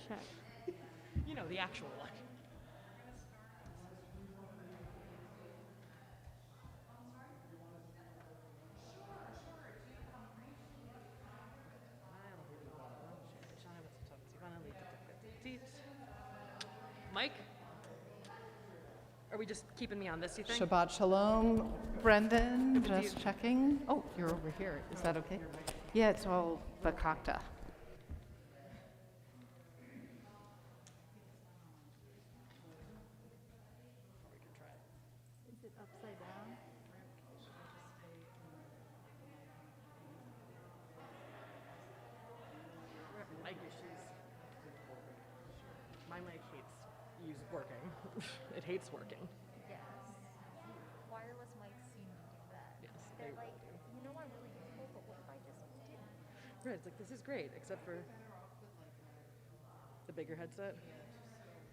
Check. You know, the actual one. Mike? Are we just keeping me on this, you think? Shabbat Shalom, Brendan, just checking. Oh, you're over here. Is that okay? Yeah, it's all Bakakta. Is it upside down? Mic issues. My mic hates working. It hates working. Yes. Wireless mics seem to do that. Yes, They're they like, will do. you know, I'm really useful, but what if I just didn't? Right, it's like, this is great, except for the bigger headset.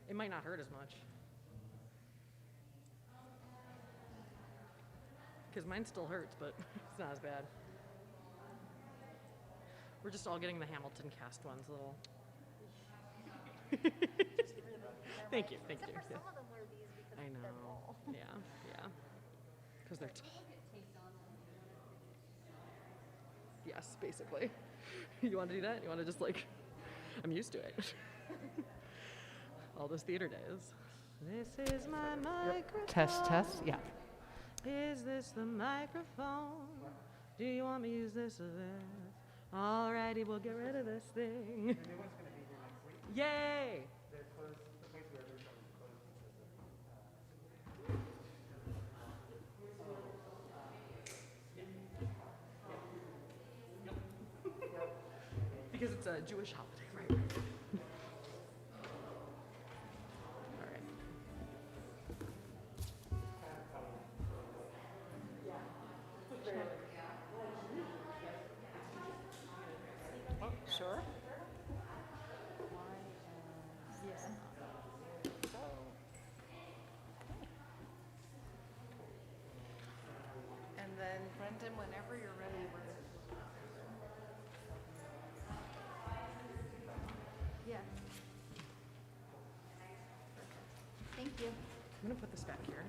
It might not hurt as much. Because mine still hurts, but it's not as bad. We're just all getting the Hamilton cast ones, little. Thank you. Except for Yeah. some of them wear these because I they're know. tall. Yeah. Because they're tall. Yes, basically. You want to do that? You want to just like, I'm used to it. All those theater days. This is my microphone. Test, yeah. Is this the microphone? Do you want me to use this or this? Alrighty, we'll get rid of this thing. The new one's going to be here next week. Yay! They're closed. The place where they're closed Because it's a Jewish holiday, right? All right. Sure. And then Brendan, whenever you're ready, Yeah. Thank you. I'm gonna put this back here.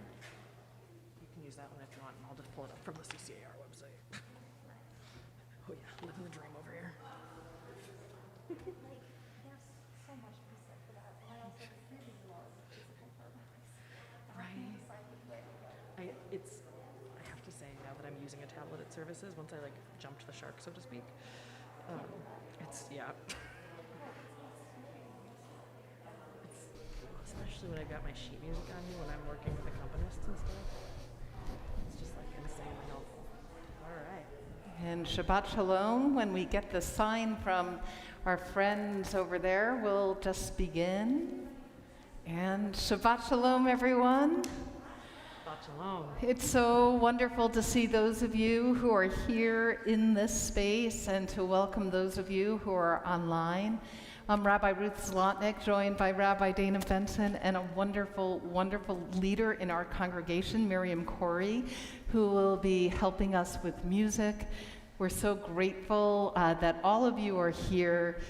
You can use that one if you want, and I'll just pull it up from the CCAR website. Oh yeah, living the dream over here. Like, there's so much to be said for that. And I also really love physical therapy. Right. Decide which way to go. I have to say, now that I'm using a tablet at services, once I like jumped the shark, so to speak, yeah. Especially when I got my sheet music on me when I'm working with accompanist and stuff. It's just like insanely helpful. All right. And Shabbat Shalom, when we get the sign from our friends over there, we'll just begin. And Shabbat Shalom, everyone. Shabbat Shalom. It's so wonderful to see those of you who are here in this space and to welcome those of you who are online. I'm Rabbi Ruth Zlotnick, joined by Rabbi Dana Benson and a wonderful, wonderful leader in our congregation, Miriam Corey, who will be helping us with music. We're so grateful that all of you are here.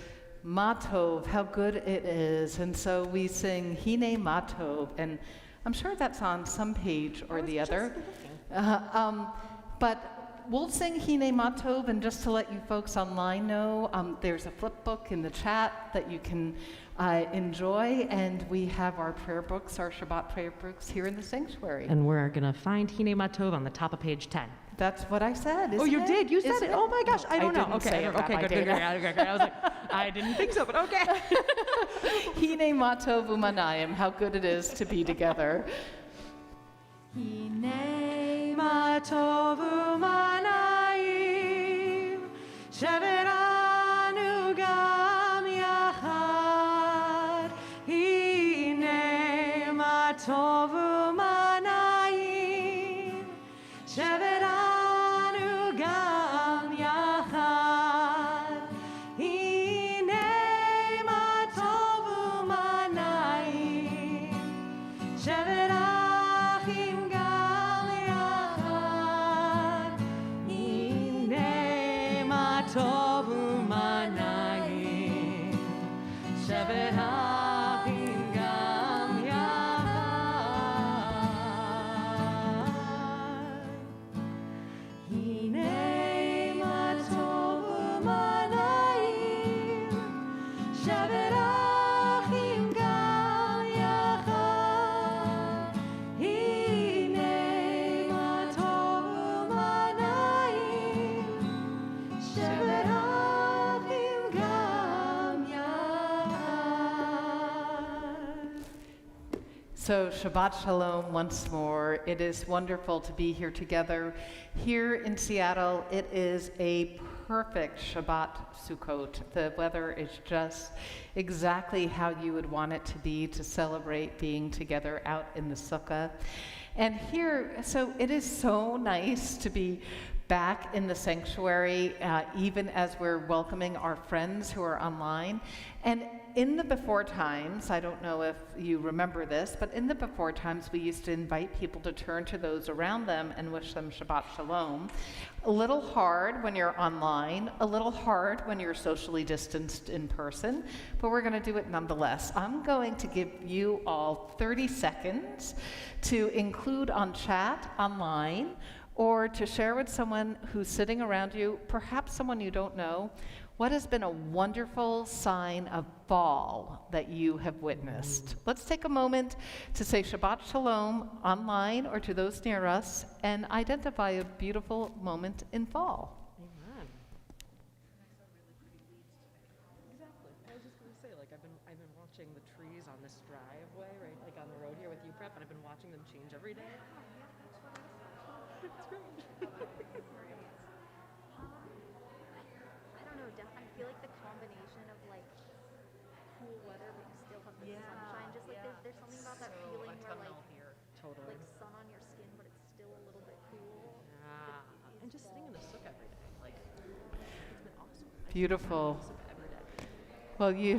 Matov, how good it is. And so we sing Hine Matov, and I'm sure that's on some page or the other. But we'll sing Hine Matov, and just to let you folks online know, there's a flip book in the chat that you can enjoy, and we have our prayer books, our Shabbat prayer books here in the sanctuary. And we're going to find Hine Matov on the top of page 10. That's what I said, Oh, you it? did? You said Isn't it? Oh my gosh, I don't know. didn't Okay, say it, okay, Rabbi good. I was like, I didn't think so, but okay. Hine Matov Umanayim, how good it is to be together. Hine Matov Umanayim, Sheveranu Gam Yachad. Hine Matov Umanayim, Sheveranu Gam Yachad. Hine Matov Umanayim, Sheverachim Gam Yachad. Hine Matov Umanayim, So Shabbat Shalom once more. It is wonderful to be here together. Here in Seattle, it is a perfect Shabbat Sukkot. The weather is just exactly how you would want it to be to celebrate being together out in the sukkah. And here, so it is so nice to be back in the sanctuary, even as we're welcoming our friends who are online. And in the before times, I don't know if you remember this, but in the before times, we used to invite people to turn to those around them and wish them Shabbat Shalom. A little hard when you're online, a little hard when you're socially distanced in person, but we're going to do it nonetheless. I'm going to give you all 30 seconds to include on chat online or to share with someone who's sitting around you, perhaps someone you don't know, what has been a wonderful sign of fall that you have witnessed. Let's take a moment to say Shabbat Shalom online or to those near us and identify a beautiful moment in fall. Amen. Exactly. I was just going to say, like, I've been watching the trees on this driveway, right, like on the road here with you, Prep, and I've been watching them change every day. It's great. I don't know, I feel like the combination of like cool weather but you still have the sunshine, just like there's something about that feeling where like Totally. like sun on your skin but it's still a little bit cool. Yeah. And just sitting in the sukkah every day, like, it's been awesome. Beautiful. Every day. Well, you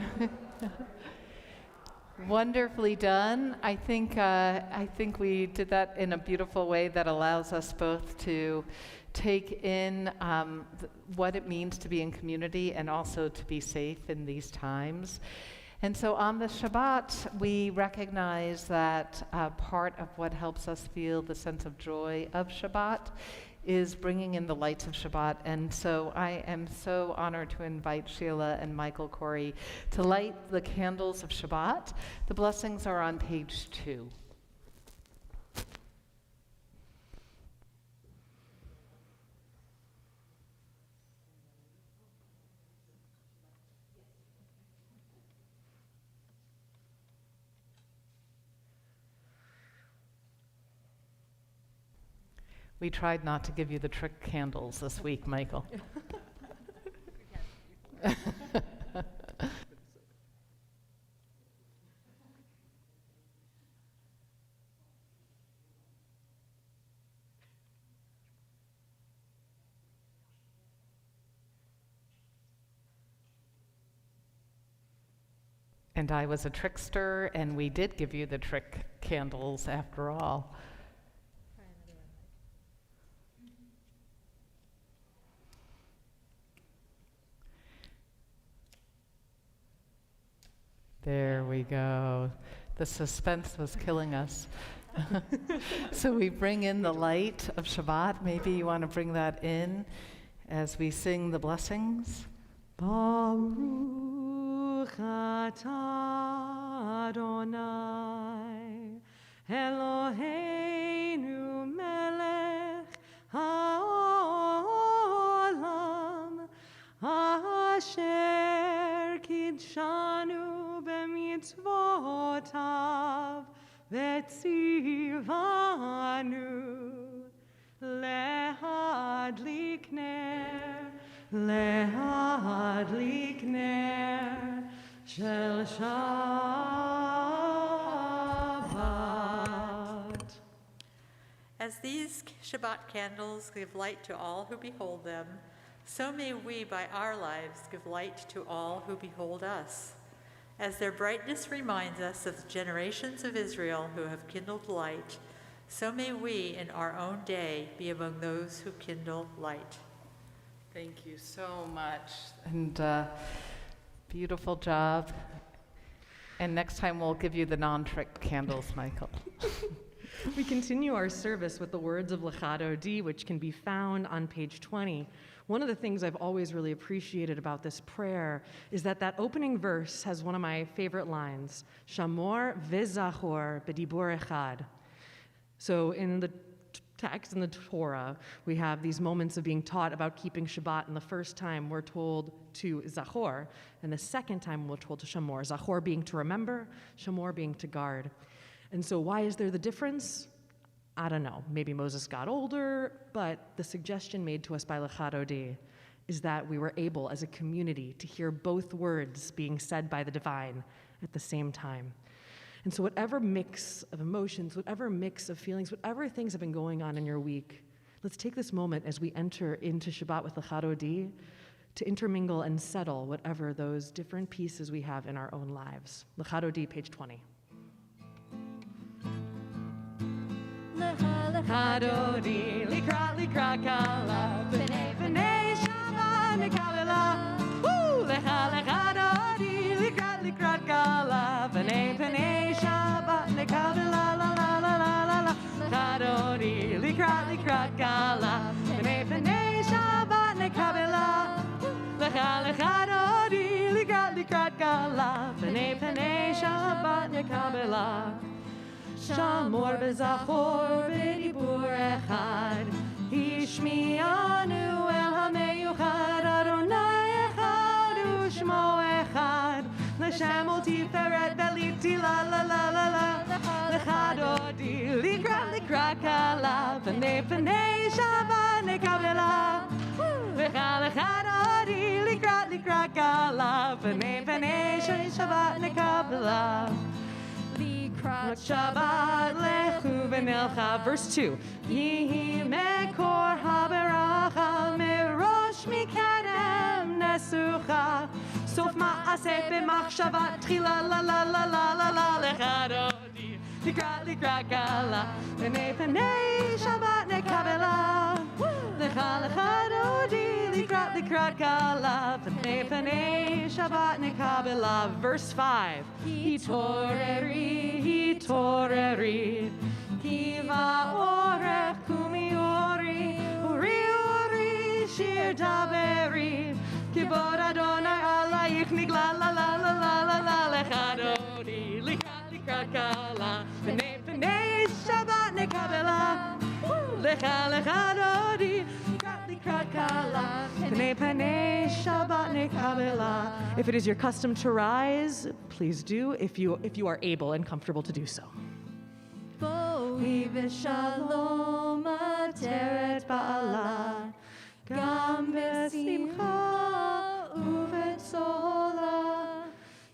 wonderfully done. I think we did that in a beautiful way that allows us both to take in what it means to be in community and also to be safe in these times. And so on the Shabbat, we recognize that part of what helps us feel the sense of joy of Shabbat is bringing in the lights of Shabbat. And so I am so honored to invite Sheila and Michael Corey to light the candles of Shabbat. The blessings are on page 2. We tried not to give you the trick candles this week, Michael. And I was a trickster, and we did give you the trick candles after all. There we go. The suspense was killing us. So we bring in the light of Shabbat. Maybe you want to bring that in as we sing the blessings. Baruch atah Adonai Eloheinu melech haolam asher kidshanu b'mitzvotav v'tzivanu lehadlik ner shel Shabbat. As these Shabbat candles give light to all who behold them, so may we by our lives give light to all who behold us. As their brightness reminds us of the generations of Israel who have kindled light, so may we in our own day be among those who kindle light. Thank you so much. And beautiful job. And next time we'll give you the non-trick candles, Michael. We continue our service with the words of Lecha Dodi, which can be found on page 20. One of the things I've always really appreciated about this prayer is that opening verse has one of my favorite lines, Shamor v'zachor b'dibur echad. So in the text in the Torah, we have these moments of being taught about keeping Shabbat, and the first time we're told to Zachor, and the second time we're told to Shamor. Zachor being to remember, Shamor being to guard. And so why is there the difference? I don't know. Maybe Moses got older, but the suggestion made to us by Lecha Dodi is that we were able as a community to hear both words being said by the divine at the same time. And so whatever mix of emotions, whatever mix of feelings, whatever things have been going on in your week, let's take this moment as we enter into Shabbat with Lecha Dodi to intermingle and settle whatever those different pieces we have in our own lives. Lecha Dodi, page 20. Lecha Dodi, likrat kala, b'nei Shabbat nekabela. Lecha Dodi, likrat kala, b'nei Shabbat nekabela. La la la la la la. Lecha Dodi, likrat kala, b'nei Shabbat nekabela. Lecha Dodi, likrat kala, b'nei Shabbat nekabela. Shamor b'zachor b'dibur echad, Hishmianu el hameyuchad, Adonai echad u'shmo echad, L'shem ol tiferet v'liti la la la la la, Lecha Dodi, likrat kala, b'nei Shabbat nekabela. Lecha Dodi, likrat kala, b'nei Shabbat nekabela. Shabbat lechu v'nelcha. Verse 2. Yihi mekor haberacha merosh mikadem nesucha. Sof ma'aseh b'machshavat tchila la la la la la la. Lecha Dodi, likrat kala, b'nei Shabbat nekabela. Lecha Dodi, likrat kala, b'nei Shabbat nekabela. Verse 5. Hitoreri, kiva orech kumi uri, shir daberi, kibod Adonai alayich nigla la la la la la la. Lecha Dodi, likrat kala, b'nei Shabbat nekabela. Lecha Dodi, likrat kala, b'nei Shabbat nekabela. If it is your custom to rise, please do, if you are able and comfortable to do so. Boi v'shalom ateret ba'ala, gam v'simcha u'v'tzola,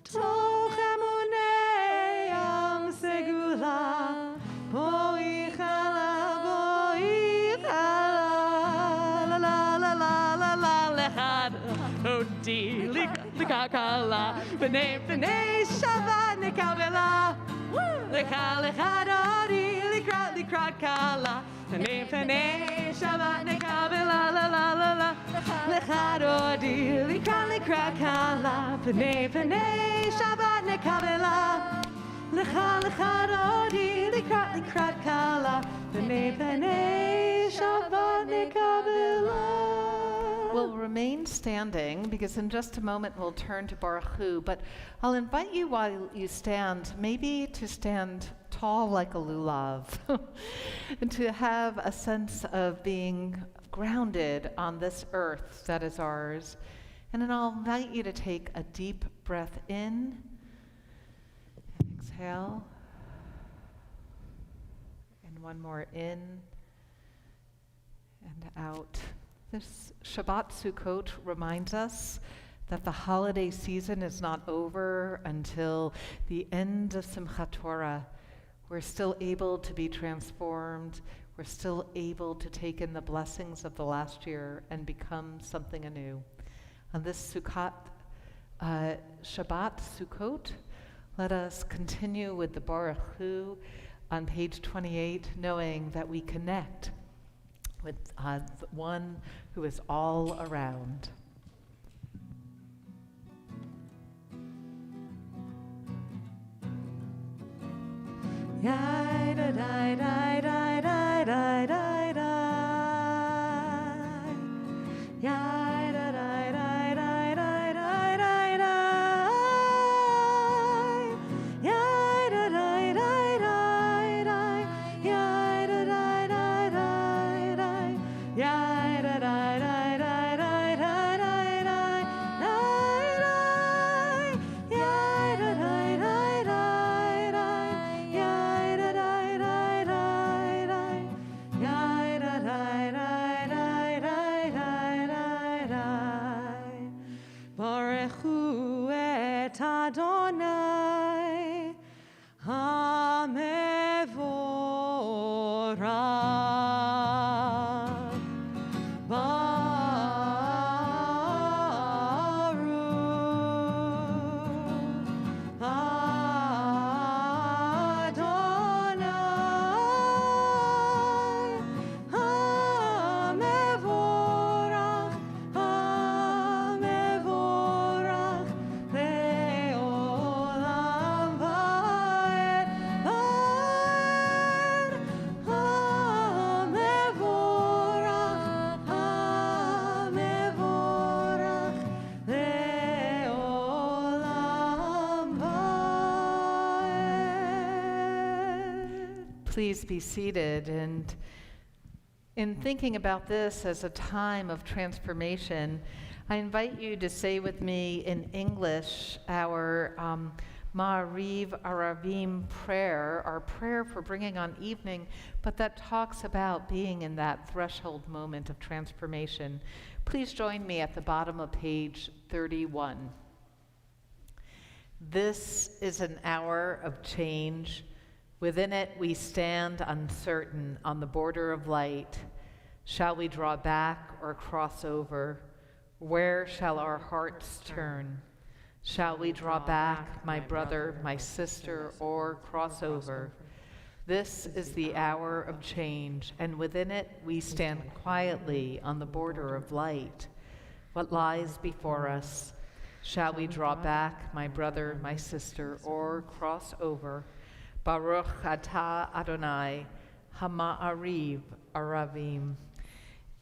toch emunei am segula, boi chala, la la la la la la. Lecha Dodi, likrat kala, b'nei Shabbat nekabela. Lecha Dodi, likrat kala, b'nei Shabbat nekabela. La la la la. Lecha Dodi, likrat kala, b'nei Shabbat nekabela. Lecha Dodi, likrat kala, b'nei Shabbat nekabela. We'll remain standing because in just a moment we'll turn to Baruch Hu, but I'll invite you while you stand, maybe to stand tall like a lulav and to have a sense of being grounded on this earth that is ours. And then I'll invite you to take a deep breath in and exhale. And one more in and out. This Shabbat Sukkot reminds us that the holiday season is not over until the end of Simchat Torah. We're still able to be transformed. We're still able to take in the blessings of the last year and become something anew. On this Shabbat Sukkot, let us continue with the Baruch Hu on page 28, knowing that we connect with the one who is all around. Yai da da da da da da da da. Yai da da da da da da da da. Yai da da da da da. Yai da da da da da. Yai da da da da da da da da. Yai da da da da da. Please be seated. And in thinking about this as a time of transformation, I invite you to say with me in English our Ma'ariv Aravim prayer, our prayer for bringing on evening, but that talks about being in that threshold moment of transformation. Please join me at the bottom of page 31. This is an hour of change. Within it we stand uncertain on the border of light. Shall we draw back or cross over? Where shall our hearts turn? Shall we draw back, my brother, my sister, or cross over? This is the hour of change, and within it we stand quietly on the border of light. What lies before us? Shall we draw back, my brother, my sister, or cross over? Baruch atah Adonai, Hama'ariv Aravim.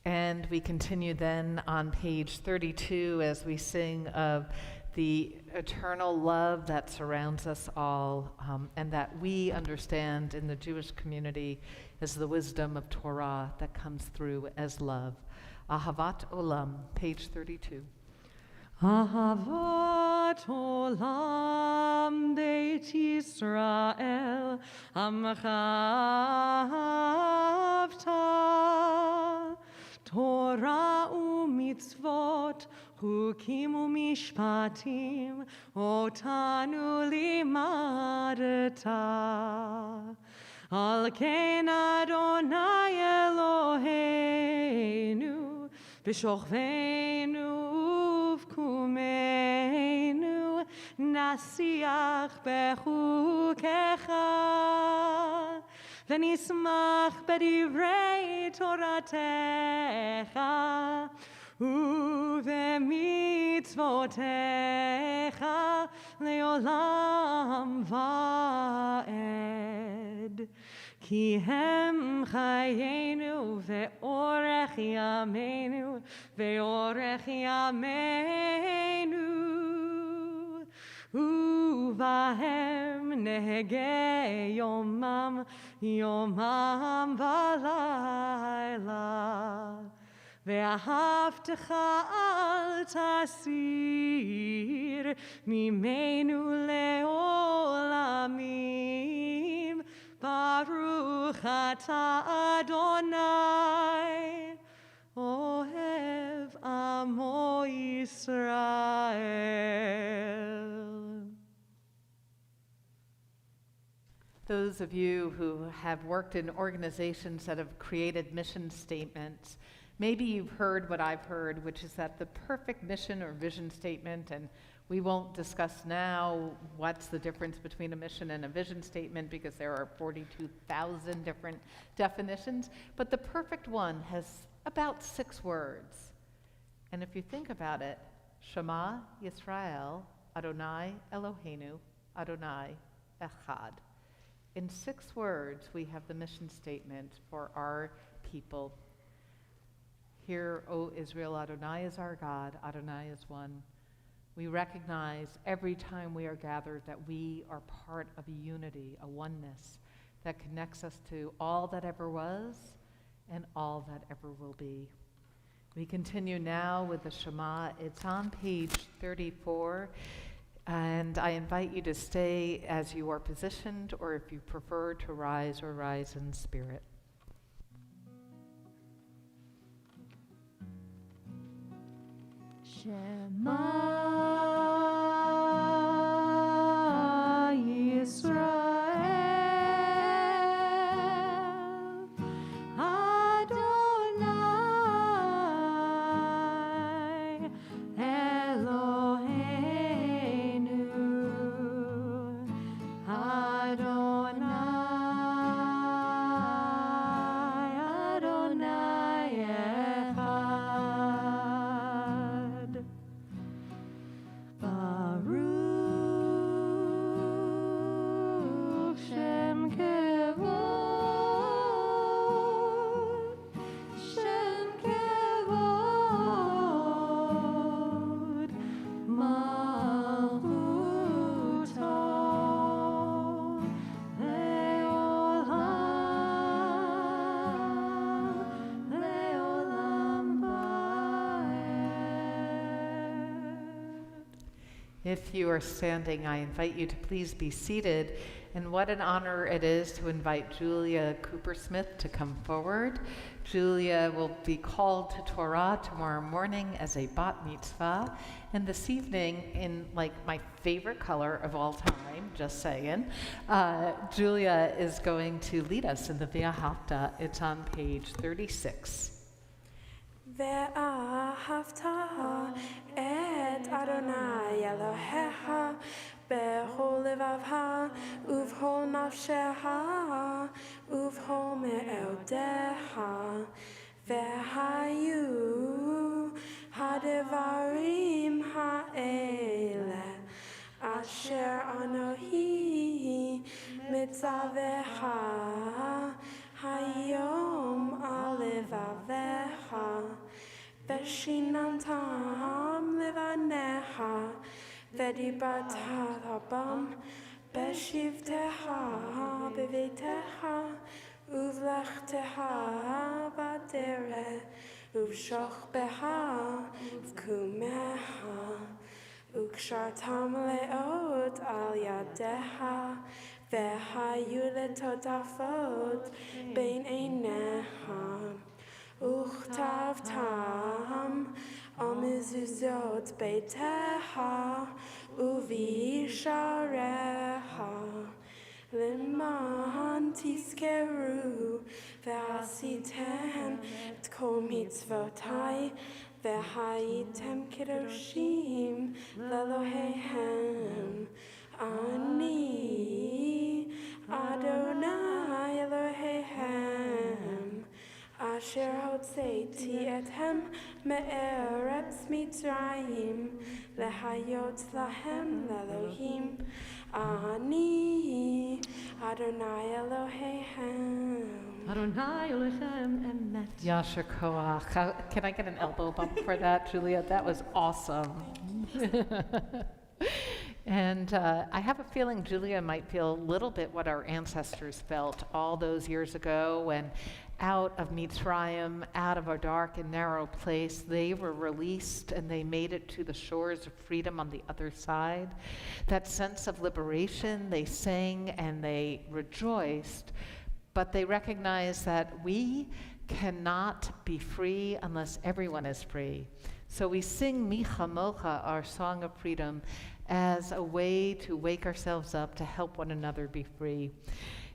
And we continue then on page 32 as we sing of the eternal love that surrounds us all, and that we understand in the Jewish community as the wisdom of Torah that comes through as love. Ahavat Olam, page 32. Ahavat olam beit Yisrael amcha ahavta Torah u'mitzvot chukim u'mishpatim otanu limadta Al ken Adonai Eloheinu b'shochveinu Kumenu nasiach bechukecha v'nismach b'divrei Toratecha u'v'mitzvotecha le'olam va'ed Ki hem chayenu ve'orech yameinu ve'orech yameinu uvahem nehege yomam yomam v'layla ve'ahavtecha al tasir mimenu le'olamim Baruch atah Adonai, Ohev Amo Yisrael. Those of you who have worked in organizations that have created mission statements, maybe you've heard what I've heard, which is that the perfect mission or vision statement, and we won't discuss now what's the difference between a mission and a vision statement because there are 42,000 different definitions, but the perfect one has about 6 words. And if you think about it, Shema Yisrael, Adonai Eloheinu, Adonai Echad. In 6 words, we have the mission statement for our people. Hear, O Israel, Adonai is our God, Adonai is one. We recognize every time we are gathered that we are part of a unity, a oneness that connects us to all that ever was and all that ever will be. We continue now with the Shema. It's on page 34, and I invite you to stay as you are positioned, or if you prefer to rise or rise in spirit. Shema Yisrael Adonai Eloheinu Adonai Adonai Echad Baruch Shem Kevod Shem Kevod Malchuto If you are standing, I invite you to please be seated. And what an honor it is to invite Julia Cooper-Smith to come forward. Julia will be called to Torah tomorrow morning as a bat mitzvah. And this evening, in like my favorite color of all time, just saying, Julia is going to lead us in the Ve'ahavta. It's on page 36. ואהבת את אדוני אלוהיך בכל לבבך ובכל נפשך ובכל מאודך והיו הדברים האלה אשר אנוכי מצווך היום על לבביך ושיננתם לבניך ודיברת רבם בשבתך בביתך ובלכתך בדרך ובשוכבך ובקומך וקשרתם לאות על ידיך והיו לטוטפות בין עיניך וכתבתם על מזוזות ביתך ובישעריך למען תזכרו ועשיתם את כל מצוותי והייתם קדושים לאלוהיהם אני אדוני אלוהיהם אשר הוצאתי אתכם מארץ מצרים להיות להם לאלוהים אני אדוני אלוהיהם. Adonai Elohim emet. Yasher Koach. Can I get an elbow bump for that, Julia? That was awesome. And I have a feeling Julia might feel a little bit what our ancestors felt all those years ago when out of Mitzrayim, out of a dark and narrow place, they were released and they made it to the shores of freedom on the other side. That sense of liberation, they sang and they rejoiced, but they recognized that we cannot be free unless everyone is free. So we sing Mi Chamocha, our song of freedom, as a way to wake ourselves up to help one another be free.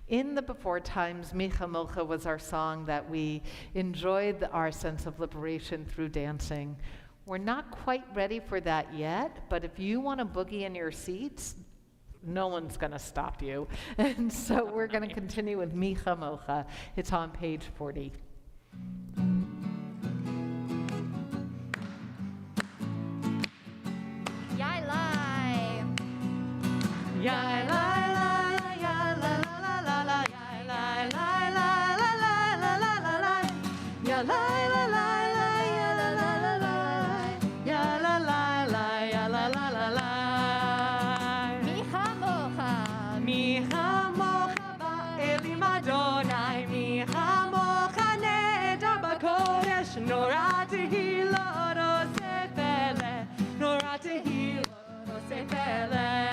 In the before times, Mi Chamocha was our song that we enjoyed our sense of liberation through dancing. We're not quite ready for that yet, but if you want to boogie in your seats, no one's going to stop you. And so we're going to continue with Mi Chamocha. It's on page 40. Yai lai. Yai lai lai, yai la la la la, yai lai lai la la la la la la la, yai lai la la la, yai la la la la, yai la la la, yai la la la la. Mi chamocha. Mi chamocha ba'elim Adonai, mi chamocha nehedar b'kodesh, nora tehilot oseh peleh, nora tehilot oseh peleh.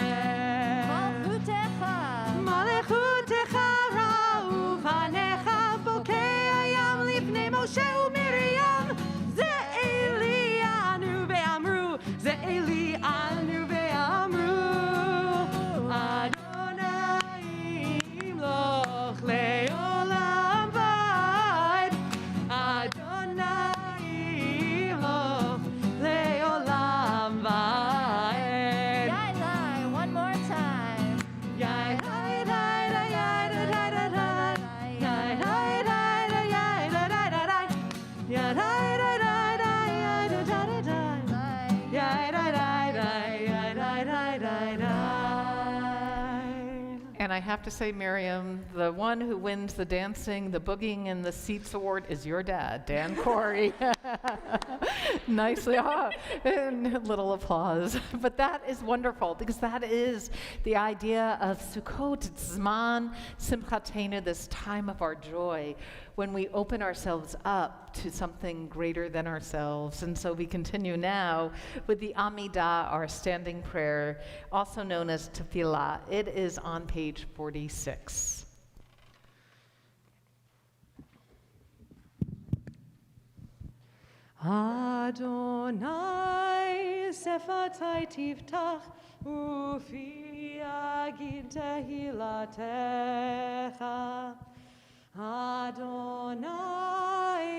I have to say, Miriam, the one who wins the dancing, the boogieing, and the seats award is your dad, Dan Corey. Nicely, and a little applause. But that is wonderful, because that is the idea of Sukkot. It's Zman Simchatenu, this time of our joy, when we open ourselves up to something greater than ourselves. And so we continue now with the Amidah, our standing prayer, also known as Tefillah. It is on page 46. Adonai sefatai tiftach ufi agid tehilatecha. Adonai,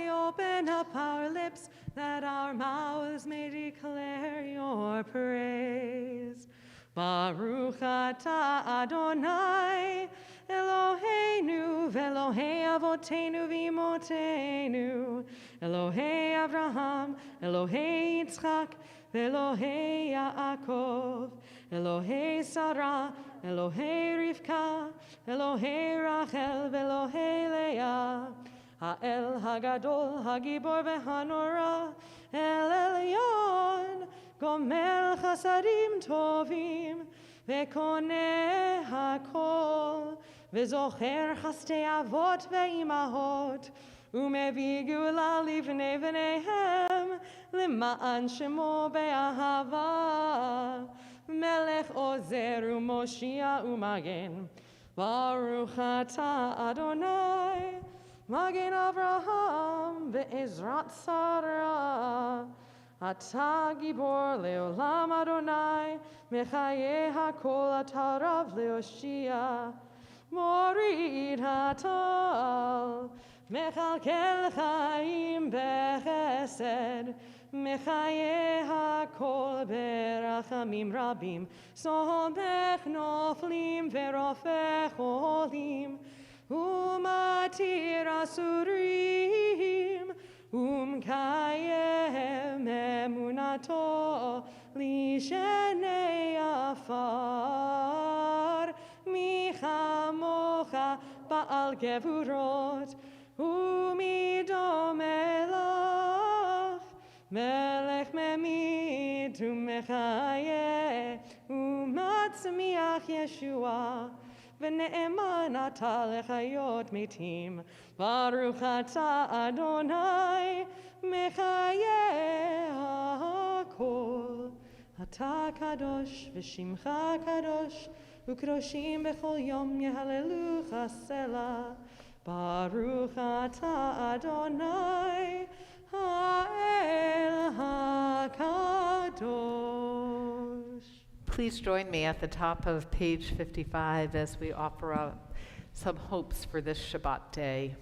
open up our lips that our mouths may declare your praise. Baruch atah Adonai, Eloheinu ve'Elohei avotenu v'imotenu, Elohei Avraham, Elohei Yitzchak, ve'Elohei Yaakov, Elohei Sarah, Elohei Rivka, Elohei Rachel, ve'Elohei Leah, Ha'el Hagadol, Hagibor ve'Hanora, El Elyon, Gomel Chasadim Tovim, ve'Koneh HaKol, ve'Zocher Chastei Avot ve'Imahot, Umevi Gula Livnei V'neihem, Lima'an Shemo be'ahava, Melech Ozer u'Moshia u'Magen, Baruch atah Adonai, Magen Avraham ve'Ezrat Sarah, Atah Gibor le'olam Adonai, Mechayeh HaKol atah Rav le'Oshia, Morid hatal, Mechalkel Chaim bechesed, Mechayeh HaKol berachamim rabim, Somech noflim verofech olim, Umatir asurim, Umkayem emunato, Lishenei afar, Michamocha ba'al gevurot, Umidom elach, Melech memit umechayeh, Umatzmiach Yeshua, V'ne'eman atah lechayot mitim, Baruch atah Adonai, Mechayeh HaKol, Atah kadosh v'shimcha kadosh, Ukroshim b'chol yom yehalelucha selah, Baruch atah Adonai, Ha'el HaKadosh. Please join me at the top of page 55 as we offer up some hopes for this Shabbat day.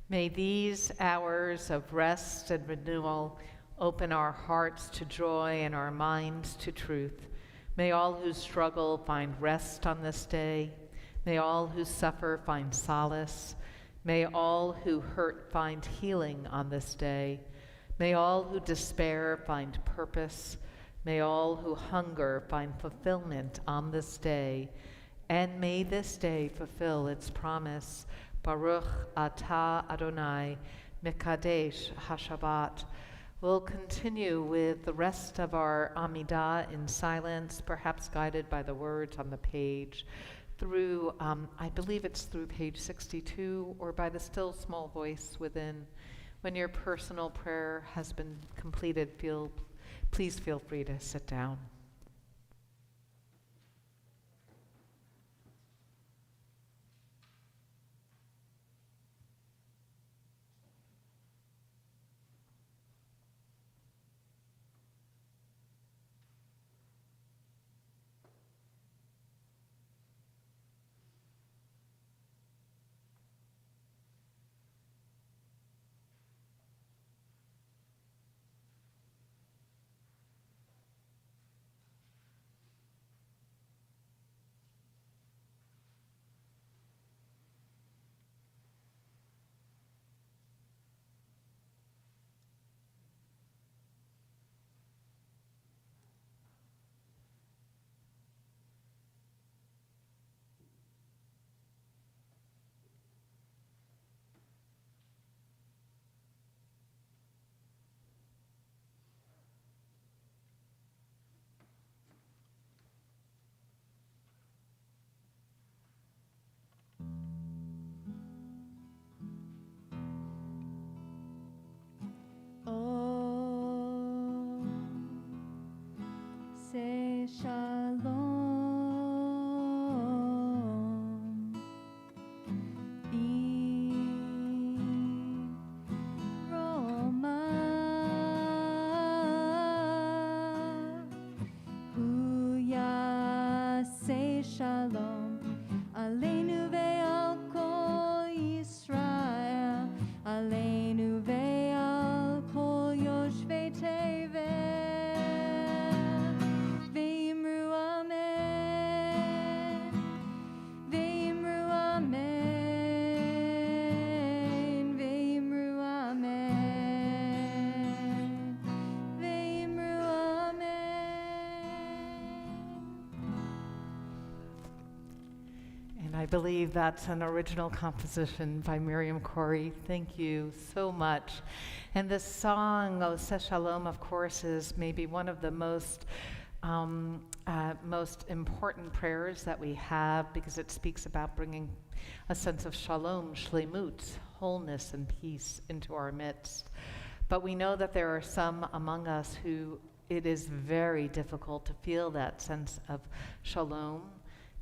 May these hours of rest and renewal open our hearts to joy and our minds to truth. May all who struggle find rest on this day. May all who suffer find solace. May all who hurt find healing on this day. May all who despair find purpose. May all who hunger find fulfillment on this day. And may this day fulfill its promise. Baruch atah Adonai, Mekadesh HaShabbat. We'll continue with the rest of our Amidah in silence, perhaps guided by the words on the page, through, I believe it's through page 62, or by the still small voice within. When your personal prayer has been completed, please feel free to sit down. believe that's an original composition by Miriam Corey. Thank you so much. And this song, Oseh Shalom, of course, is maybe one of the most important prayers that we have, because it speaks about bringing a sense of shalom, shlemut, wholeness and peace into our midst. But we know that there are some among us who it is very difficult to feel that sense of shalom,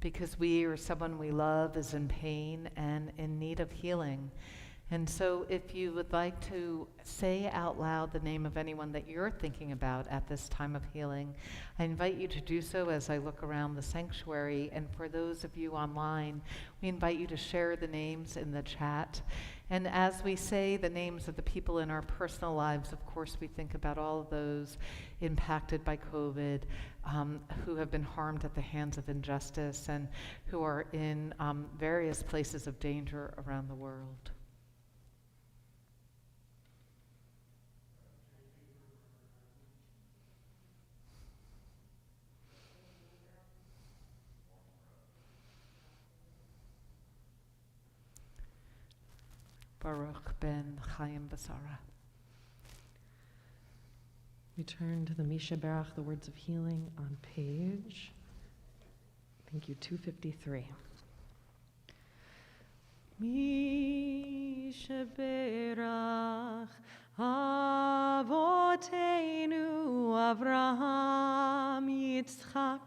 because we or someone we love is in pain and in need of healing. And so if you would like to say out loud the name of anyone that you're thinking about at this time of healing, I invite you to do so as I look around the sanctuary. And for those of you online, we invite you to share the names in the chat. And as we say the names of the people in our personal lives, of course, we think about all of those impacted by COVID, who have been harmed at the hands of injustice, and who are in various places of danger around the world. Baruch ben Chaim Basara. We turn to the Misha Berach, the words of healing, on page, thank you, 253. Misha Berach Avoteinu Avraham Yitzchak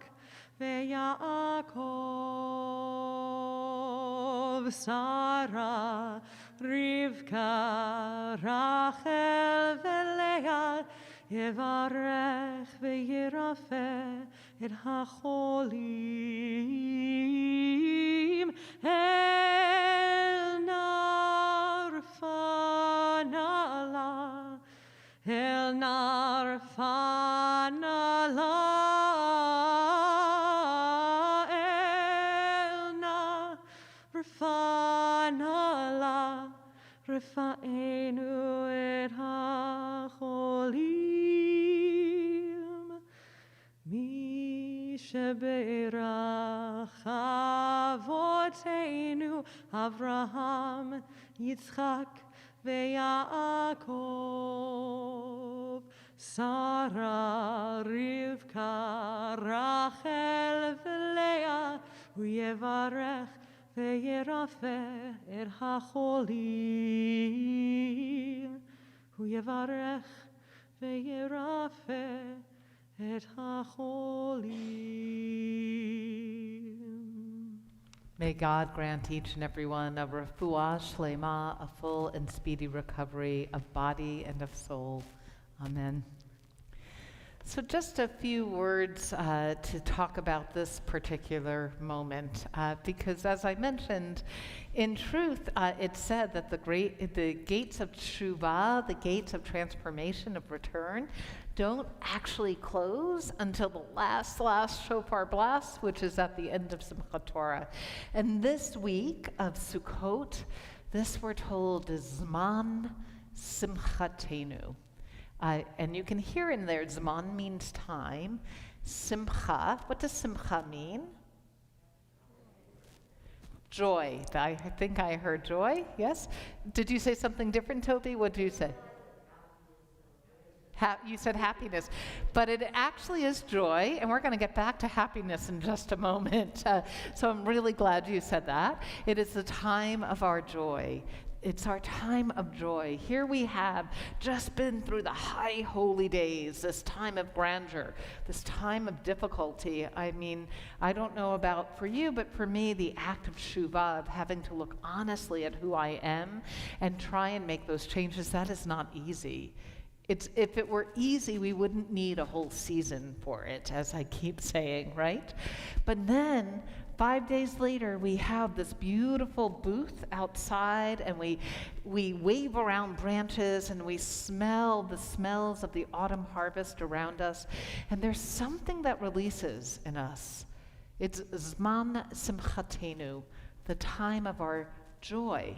veYaakov Sarah Rivka Rachel veLeah Yevarech veYirafeh et hacholim El narfanala El narfanala El narfanala Refa'enu et hacholim Mi sheberach avoteinu Avraham Yitzchak veYaakov Sarah Rivka Rachel veLeah Uyevarech veYirafeh et hacholim Uyevarech veYirafeh et hacholim. May God grant each and every one a refuah shlema, a full and speedy recovery of body and of soul. Amen. So just a few words to talk about this particular moment, because as I mentioned, in truth, it's said that the gates of tshuva, the gates of transformation, of return, don't actually close until the last shofar blast, which is at the end of Simchat Torah. And this week of Sukkot, this we're told is Zman Simchatenu. And you can hear in there, Zman means time. Simcha, what does Simcha mean? Joy. I think I heard joy, yes? Did you say something different, Toby? What did you say? You said happiness, but it actually is joy, and we're going to get back to happiness in just a moment. So I'm really glad you said that. It is the time of our joy. It's our time of joy. Here we have just been through the high holy days, this time of grandeur, this time of difficulty. I mean, I don't know about for you, but for me, the act of tshuva, of having to look honestly at who I am and try and make those changes, that is not easy. If it were easy, we wouldn't need a whole season for it, as I keep saying, right? But then 5 days later, we have this beautiful booth outside, and we wave around branches, and we smell the smells of the autumn harvest around us, and there's something that releases in us. It's Zman Simchatenu, the time of our joy.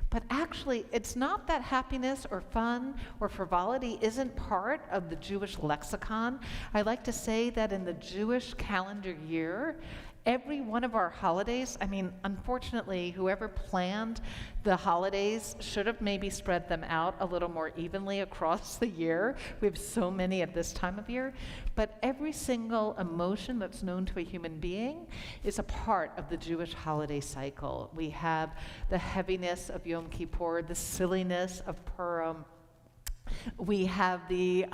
But actually, it's not that happiness or fun or frivolity isn't part of the Jewish lexicon. I like to say that in the Jewish calendar year, Every one of our holidays, I mean, unfortunately, whoever planned the holidays should have maybe spread them out a little more evenly across the year. We have so many at this time of year. But every single emotion that's known to a human being is a part of the Jewish holiday cycle. We have the heaviness of Yom Kippur, the silliness of Purim. We have the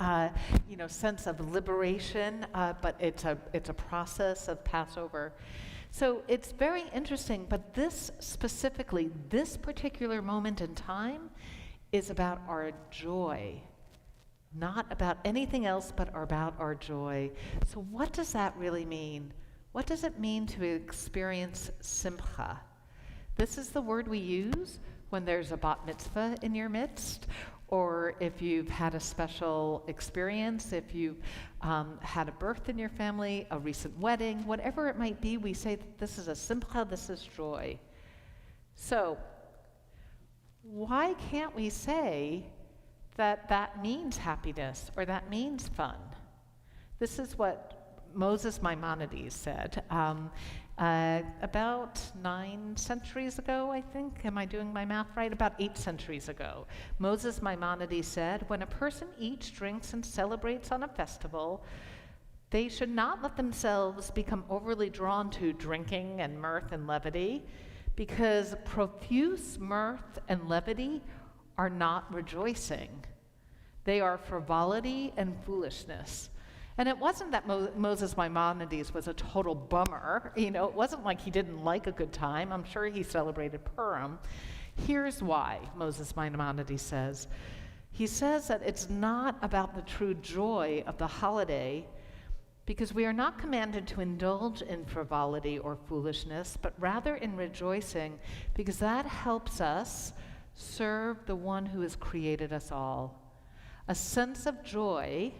sense of liberation, but it's a process of Passover. So it's very interesting, but this particular moment in time is about our joy, not about anything else, but about our joy. So what does that really mean? What does it mean to experience simcha? This is the word we use when there's a bat mitzvah in your midst, or if you've had a special experience, if you've had a birth in your family, a recent wedding, whatever it might be, we say that this is a simcha, this is joy. So why can't we say that that means happiness or that means fun? This is what Moses Maimonides said about 9 centuries ago, I think. Am I doing my math right? About 8 centuries ago. Moses Maimonides said, when a person eats, drinks, and celebrates on a festival, they should not let themselves become overly drawn to drinking and mirth and levity, because profuse mirth and levity are not rejoicing. They are frivolity and foolishness. And it wasn't that Moses Maimonides was a total bummer. It wasn't like he didn't like a good time. I'm sure he celebrated Purim. Here's why, Moses Maimonides says. He says that it's not about the true joy of the holiday, because we are not commanded to indulge in frivolity or foolishness, but rather in rejoicing, because that helps us serve the one who has created us all. A sense of joy.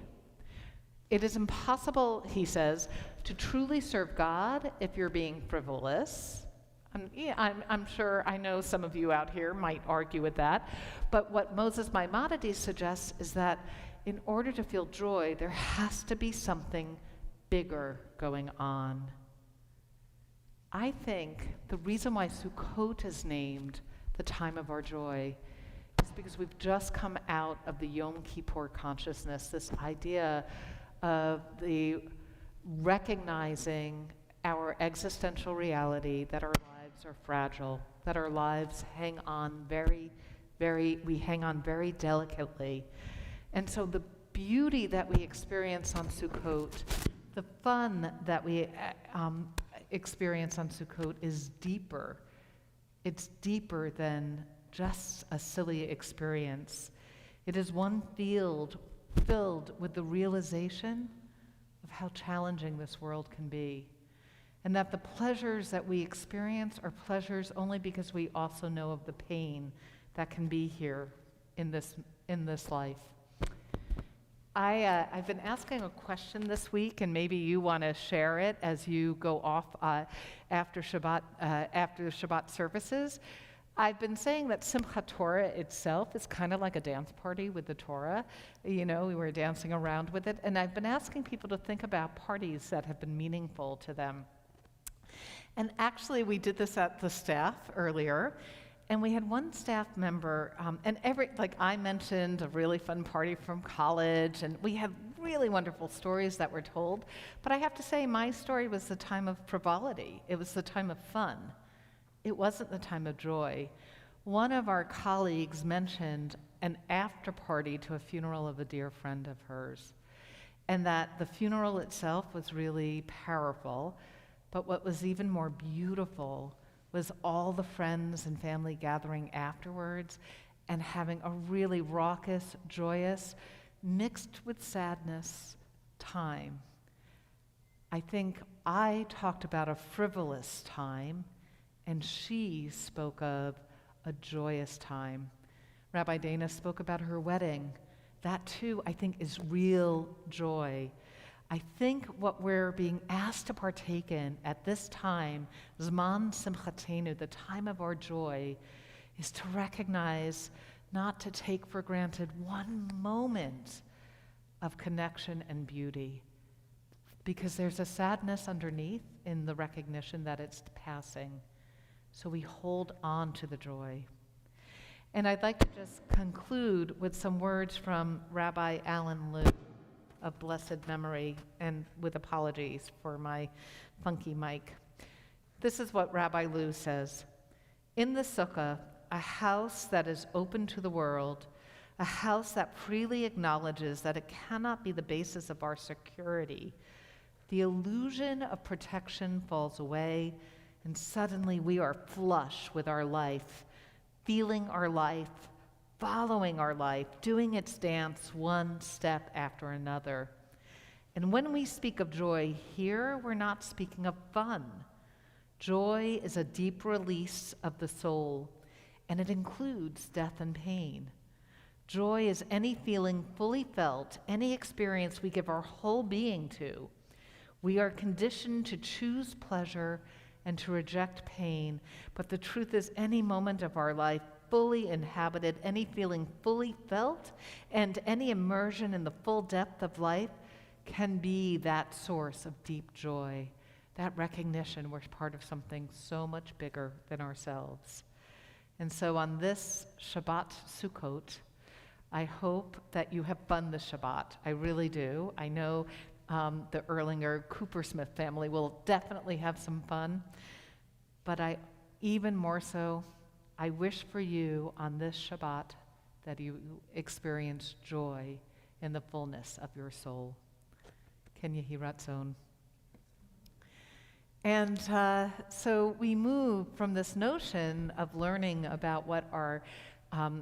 It is impossible, he says, to truly serve God if you're being frivolous. I'm sure I know some of you out here might argue with that. But what Moses Maimonides suggests is that in order to feel joy, there has to be something bigger going on. I think the reason why Sukkot is named the time of our joy is because we've just come out of the Yom Kippur consciousness, this idea of the recognizing our existential reality, that our lives are fragile, that our lives hang on very very delicately. And so the beauty that we experience on Sukkot, the fun that we experience on Sukkot is deeper. It's deeper than just a silly experience. It is one filled with the realization of how challenging this world can be, and that the pleasures that we experience are pleasures only because we also know of the pain that can be here in this life. I've been asking a question this week, and maybe you want to share it as you go off after the Shabbat services. I've been saying that Simchat Torah itself is kind of like a dance party with the Torah. We were dancing around with it. And I've been asking people to think about parties that have been meaningful to them. And actually, we did this at the staff earlier. And we had one staff member, I mentioned a really fun party from college, and we had really wonderful stories that were told. But I have to say, my story was the time of frivolity. It was the time of fun. It wasn't the time of joy. One of our colleagues mentioned an after party to a funeral of a dear friend of hers, and that the funeral itself was really powerful, but what was even more beautiful was all the friends and family gathering afterwards and having a really raucous, joyous, mixed with sadness time. I think I talked about a frivolous time, and she spoke of a joyous time. Rabbi Dana spoke about her wedding. That too, I think, is real joy. I think what we're being asked to partake in at this time, Zman Simchatenu, the time of our joy, is to recognize, not to take for granted one moment of connection and beauty. because there's a sadness underneath in the recognition that it's passing. So we hold on to the joy. And I'd like to just conclude with some words from Rabbi Alan Liu of blessed memory, and with apologies for my funky mic. This is what Rabbi Liu says. In the sukkah, a house that is open to the world, a house that freely acknowledges that it cannot be the basis of our security, the illusion of protection falls away, and suddenly we are flush with our life, feeling our life, following our life, doing its dance one step after another. And when we speak of joy here, we're not speaking of fun. Joy is a deep release of the soul, and it includes death and pain. Joy is any feeling fully felt, any experience we give our whole being to. We are conditioned to choose pleasure and to reject pain, but the truth is any moment of our life fully inhabited, any feeling fully felt, and any immersion in the full depth of life can be that source of deep joy, that recognition we're part of something so much bigger than ourselves. And so on this Shabbat Sukkot, I hope that you have fun this Shabbat. I really do. I know the Erlinger Coopersmith family will definitely have some fun, but even more so, I wish for you on this Shabbat that you experience joy in the fullness of your soul. Ken Yehi Ratzon. And so we move from this notion of learning about what our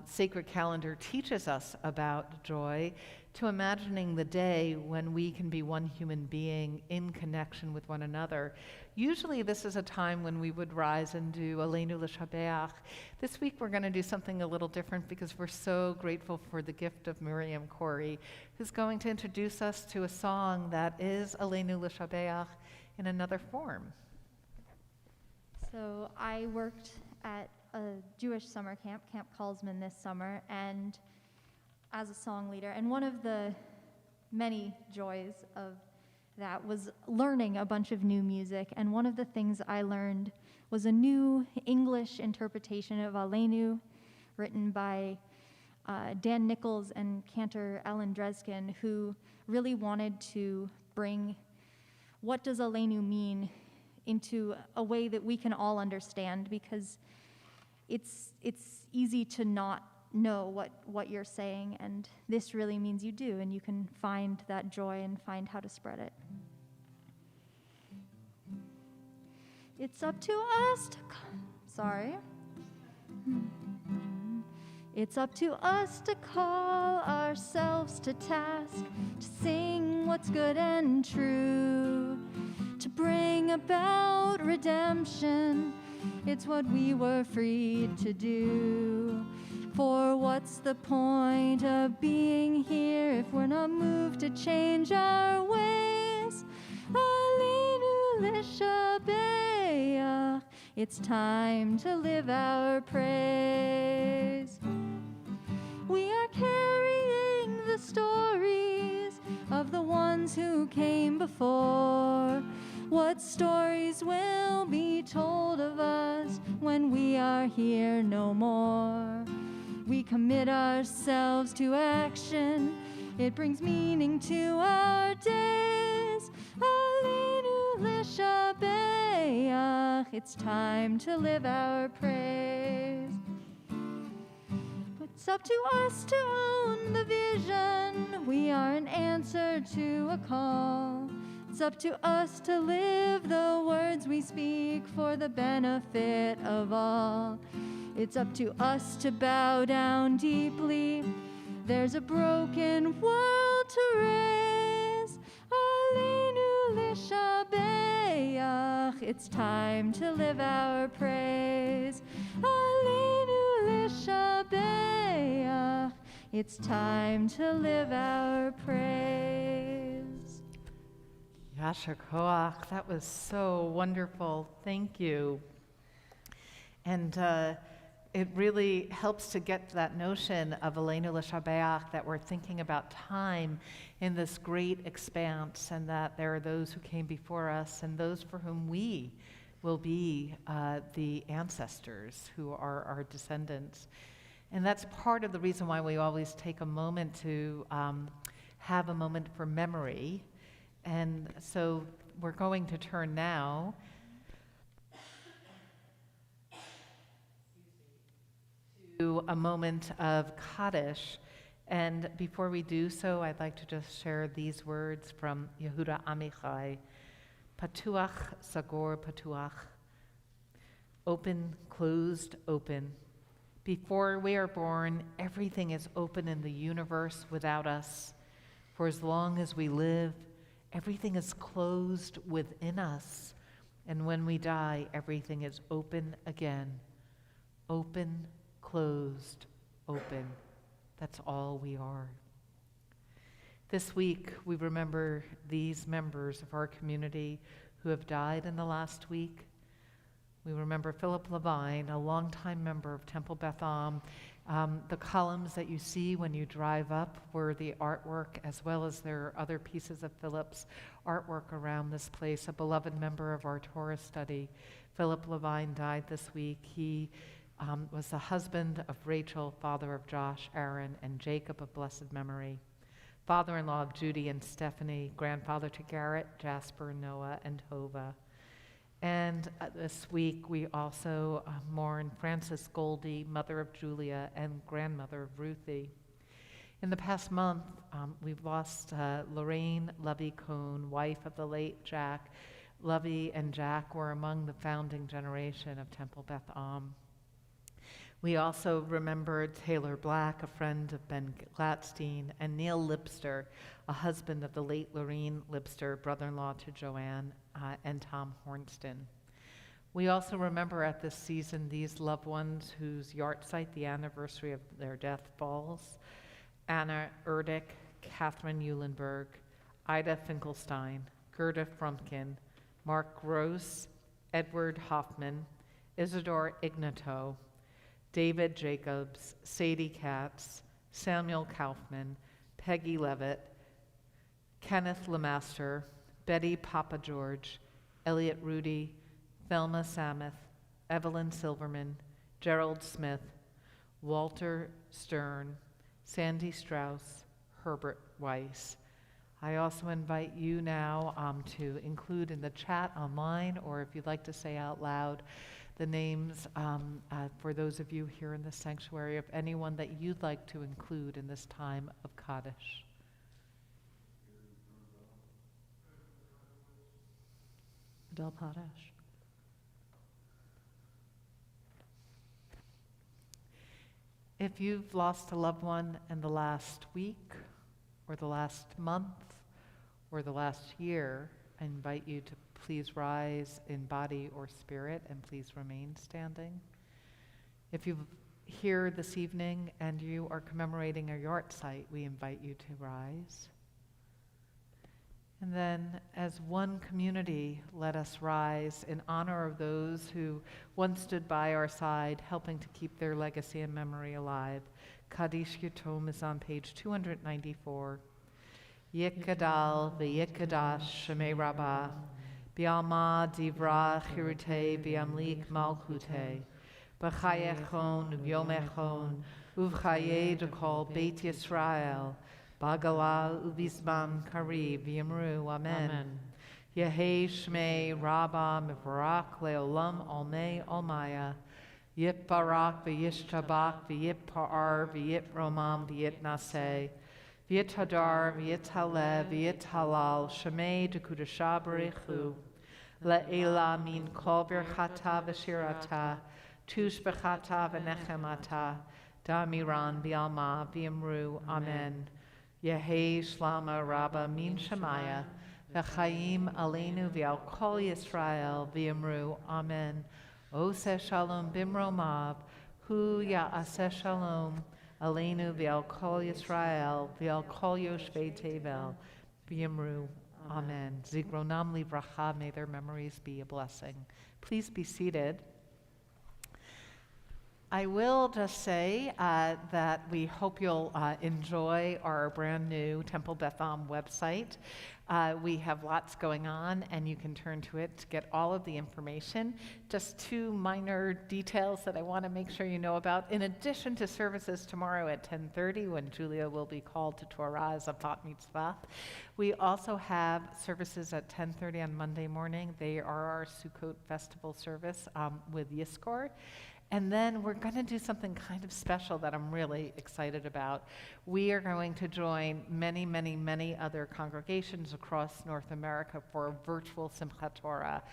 sacred calendar teaches us about joy to imagining the day when we can be one human being in connection with one another. Usually this is a time when we would rise and do Aleinu L'Shabeach. This week we're going to do something a little different because we're so grateful for the gift of Miriam Corey, who's going to introduce us to a song that is Aleinu L'Shabeach in another form. So I worked at a Jewish summer camp, Camp Kalsman, this summer, and as a song leader. And one of the many joys of that was learning a bunch of new music. And one of the things I learned was a new English interpretation of Aleinu, written by Dan Nichols and cantor Ellen Dreskin, who really wanted to bring what does Aleinu mean into a way that we can all understand, because it's easy to not know what you're saying, and this really means you do, and you can find that joy and find how to spread it. It's up to us to It's up to us to call ourselves to task, to sing what's good and true, to bring about redemption. It's what we were freed to do. For what's the point of being here if we're not moved to change our ways? Aleinu L'Shabeach, it's time to live our praise. We are carrying the stories of the ones who came before. What stories will be told of us when we are here no more? We commit ourselves to action. It brings meaning to our days. Aleinu L'Shabeach, it's time to live our praise. It's up to us to own the vision. We are an answer to a call. It's up to us to live the words we speak for the benefit of all. It's up to us to bow down deeply. There's a broken world to raise. Aleinu L'Shabeach, it's time to live our praise. Aleinu L'Shabeach, it's time to live our praise. Yasher Koach, that was so wonderful. Thank you. And it really helps to get to that notion of Aleinu L'Shabeach, that we're thinking about time in this great expanse, and that there are those who came before us and those for whom we will be the ancestors who are our descendants. And that's part of the reason why we always take a moment to have a moment for memory. And so we're going to turn now to a moment of Kaddish. And before we do so, I'd like to just share these words from Yehuda Amichai. Patuach, Sagor, Patuach. Open, closed, open. Before we are born, everything is open in the universe without us. For as long as we live, everything is closed within us. And when we die, everything is open again. Open, closed, open. That's all we are. This week, we remember these members of our community who have died in the last week. We remember Philip Levine, a longtime member of Temple Beth Am. The columns that you see when you drive up were the artwork, as well as there are other pieces of Philip's artwork around this place, a beloved member of our Torah study. Philip Levine died this week. He was the husband of Rachel, father of Josh, Aaron, and Jacob of blessed memory, father-in-law of Judy and Stephanie, grandfather to Garrett, Jasper, Noah, and Hova. And this week we also mourn Frances Goldie, mother of Julia and grandmother of Ruthie. In the past month, we've lost Lorraine Lovey-Cohn, wife of the late Jack. Lovey and Jack were among the founding generation of Temple Beth Am. We also remembered Taylor Black, a friend of Ben Gladstein, and Neil Lipster, a husband of the late Lorraine Lipster, brother-in-law to Joanne, and Tom Hornston. We also remember at this season these loved ones whose yahrzeit, the anniversary of their death, falls: Anna Erdick, Catherine Eulenberg, Ida Finkelstein, Gerda Frumpkin, Mark Gross, Edward Hoffman, Isidore Ignato, David Jacobs, Sadie Katz, Samuel Kaufman, Peggy Levitt, Kenneth Lemaster, Betty Papa George, Elliot Rudy, Thelma Samuth, Evelyn Silverman, Gerald Smith, Walter Stern, Sandy Strauss, Herbert Weiss. I also invite you now to include in the chat online, or if you'd like to say out loud, the names for those of you here in the sanctuary of anyone that you'd like to include in this time of Kaddish. Adele Potash. If you've lost a loved one in the last week, or the last month, or the last year, I invite you to please rise in body or spirit, and please remain standing. If you're here this evening and you are commemorating a yahrzeit, we invite you to rise. And then, as one community, let us rise in honor of those who once stood by our side, helping to keep their legacy and memory alive. Kaddish Yatom is on page 294. Yikadal v'yikadash shemei rabbah, bi'alma divra chirute bi'amlik malchute, b'chayechon u'yomechon, uv'chaye dekol Beit Yisrael, Bagala ubizman kari v'yamru amen. Yehei shmei rabba mivarak leolam almei almaya. Yip barak v'yishtabak v'yip pa'ar v'yip romam v'yip naseh. V'yit hadar v'yit haleh v'yit halal shmei dekudasha b'rechu. Le'ela min kol birchata v'shirata. Tush b'chata v'nechemata. Damiran bi'alma v'yamru amen. Yehei Shlama Rabba Min Shemaya, V'chaim Aleinu V'al Kol Yisrael V'yamru Amen. Oseh Shalom Bimromav, Hu Ya'aseh Shalom Aleinu V'al Kol Yisrael V'al Kol Yoshvei Tevel V'yamru Amen. Zikronam Livracha, may their memories be a blessing. Please be seated. I will just say that we hope you'll enjoy our brand new Temple Beth Am website. We have lots going on, and you can turn to it to get all of the information. Just two minor details that I want to make sure you know about. In addition to services tomorrow at 10:30, when Julia will be called to Torah as a bat mitzvah, we also have services at 10:30 on Monday morning. They are our Sukkot Festival service with Yiskor. And then we're going to do something kind of special that I'm really excited about. We are going to join many, many, many other congregations across North America for a virtual Simchat Torah.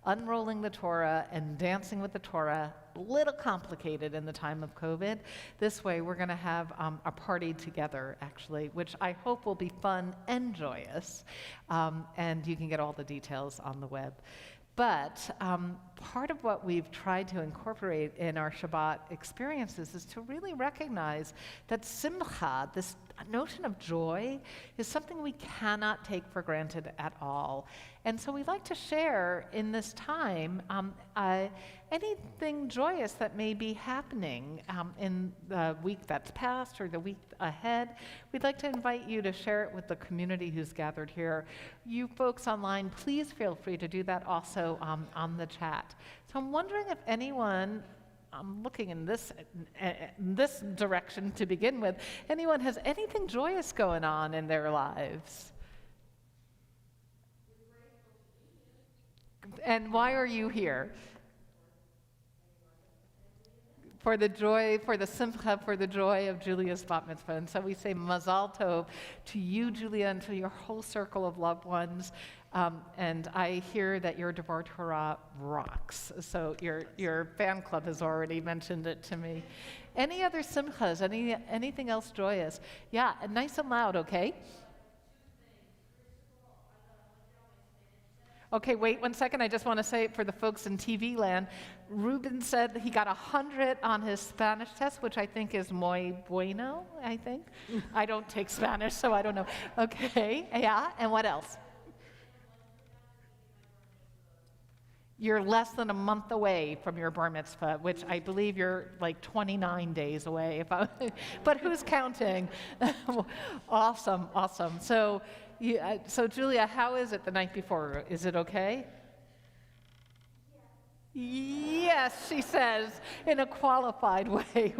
Unrolling the Torah and dancing with the Torah, a little complicated in the time of COVID. This way, we're going to have a party together, actually, which I hope will be fun and joyous. And you can get all the details on the web. But part of what we've tried to incorporate in our Shabbat experiences is to really recognize that simcha, this notion of joy, is something we cannot take for granted at all. And so we'd like to share in this time anything joyous that may be happening in the week that's passed or the week ahead. We'd like to invite you to share it with the community who's gathered here. You folks online, please feel free to do that also on the chat. So I'm wondering if anyone, I'm looking in this direction to begin with, anyone has anything joyous going on in their lives? And why are you here? For the joy, for the simcha, for the joy of Julia's bat mitzvah. And so we say mazal tov to you, Julia, and to your whole circle of loved ones. And I hear that your Devar Torah rocks. So your fan club has already mentioned it to me. Any other simchas? Anything else joyous? Yeah, nice and loud, okay? Okay, wait 1 second. I just want to say for the folks in TV land, Ruben said that he got 100 on his Spanish test, which I think is muy bueno, I think. I don't take Spanish, so I don't know. Okay, yeah, and what else? You're less than a month away from your bar mitzvah, which I believe you're like 29 days away. But who's counting? Awesome, awesome. So Julia, how is it the night before? Is it okay? Yes, she says, in a qualified way.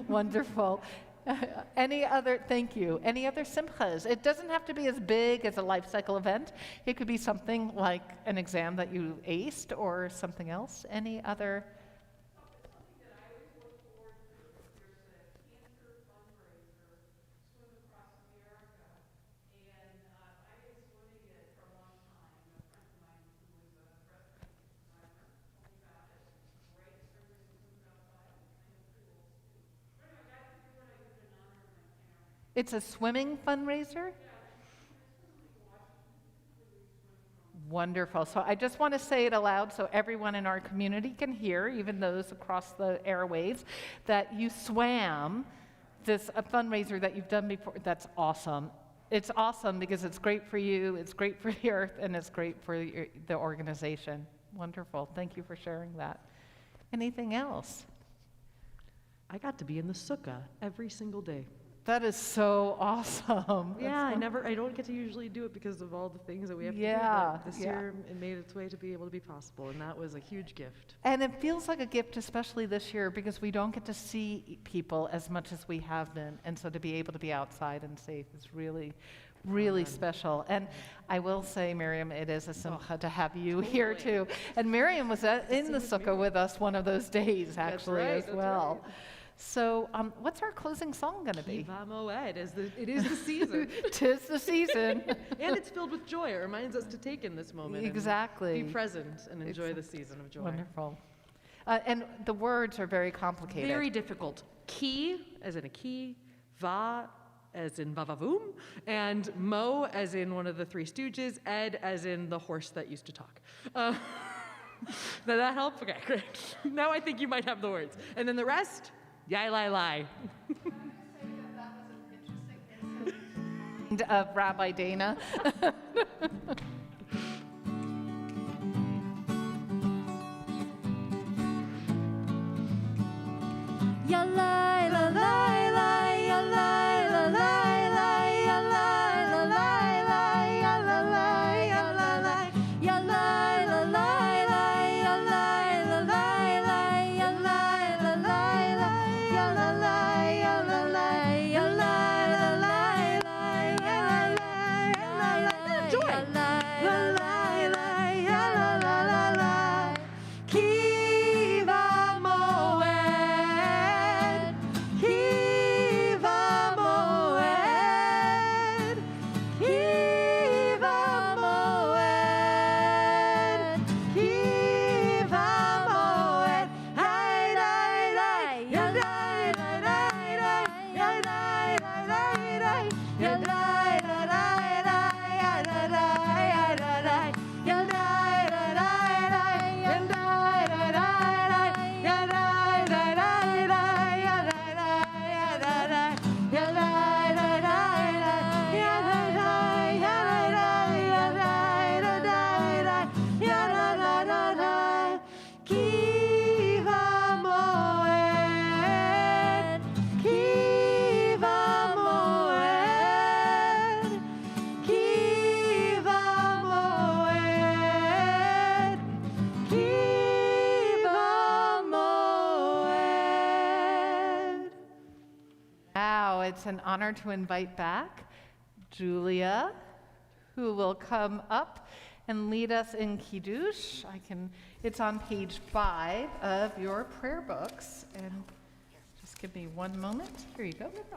Wonderful. Thank you. Any other simchas? It doesn't have to be as big as a life cycle event. It could be something like an exam that you aced or something else. Any other? Something that I always look forward to, there's a cancer fundraiser, Swim Across America, and I've been swimming it for a long time. A friend of mine who was a breast cancer survivor told me about it. Great service and swims outside, and kind of tools too. But anyway, I think what I did in honor of my parents. It's a swimming fundraiser? Wonderful. So I just want to say it aloud so everyone in our community can hear, even those across the airwaves, that you swam a fundraiser that you've done before. That's awesome. It's awesome because it's great for you, it's great for the earth, and it's great for the organization. Wonderful. Thank you for sharing that. Anything else? I got to be in the sukkah every single day. That is so awesome. Yeah, I don't get to usually do it because of all the things that we have to do. But this year, it made its way to be able to be possible, and that was a huge gift. And it feels like a gift, especially this year, because we don't get to see people as much as we have been. And so to be able to be outside and safe is really, really special. And I will say, Miriam, it is a simcha to have you here too. And Miriam was in the sukkah with us one of those days, actually, as well. Right. So what's our closing song going to be? Kiva Moed. It is the season. 'Tis the season. And it's filled with joy. It reminds us to take in this moment. Exactly. And be present and enjoy the season of joy. Wonderful. And the words are very complicated. Very difficult. Ki, as in a key, va, as in vavavoom, and mo, as in one of the Three Stooges, ed, as in the horse that used to talk. Did that help? Okay, great. Now I think you might have the words. And then the rest, yai lai lai. Of Rabbi Dana. It's an honor to invite back Julia, who will come up and lead us in Kiddush. It's on page 5 of your prayer books. And just give me one moment. Here you go. Thank you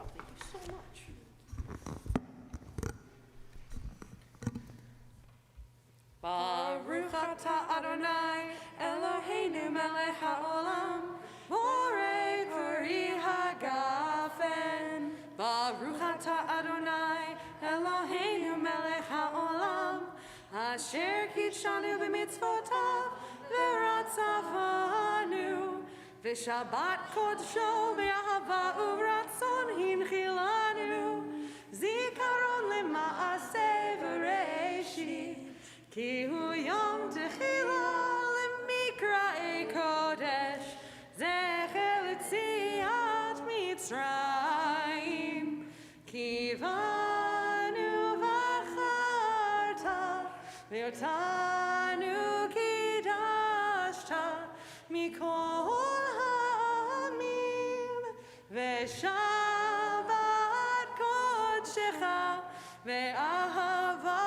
so much. Baruch atah Adonai Eloheinu melech haolam borei peri hagafen. Baruch atah Adonai Eloheinu melech haolam asher kitshanu b'mitzvotav v'ratzavanu v'shabbat kodsho v'ahava u'ratzon hinchilanu zikaron lema'aseh v'reishit ki hu yom techila lemikra kodesh zecher l'tziat Mitzrayim kivanu v'acharta v'yotanu kidashta mikol ha'amim v'shabbat kodshecha v'ahava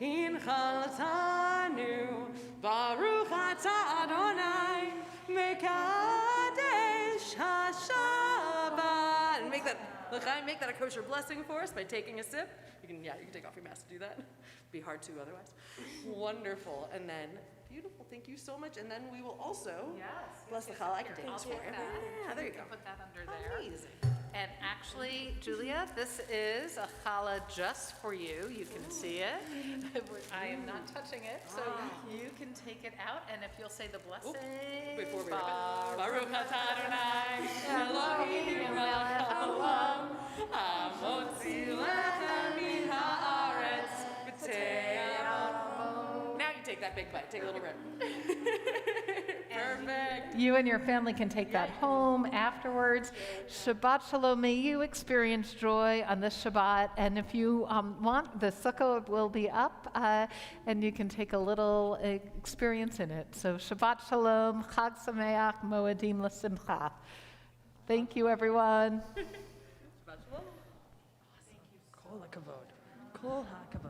Hinchaltanu Baruch atah Adonai Mekadesh HaShabbat. And make that a kosher blessing for us by taking a sip. You can take off your mask to do that. Be hard to otherwise. Wonderful. And then, beautiful. Thank you so much. And then we will also bless the challah. I can take this for you. Yeah, there you go. Put that under there. Amazing. And actually, Julia, this is a challah just for you. You can see it. I am not touching it, so you can take it out. And if you'll say the blessing. Before we Baruch atah Adonai Eloheinu melech haolam hamotzi lechem min haaretz v'te'am. Now you take that big bite. Take a little rip. Perfect. You and your family can take that home afterwards. Shabbat Shalom. May you experience joy on this Shabbat. And if you want, the sukkah will be up, and you can take a little experience in it. So Shabbat Shalom, Chag Sameach, Moedim L'Simcha. Thank you, everyone. Kol hakavod. Kol hakavod.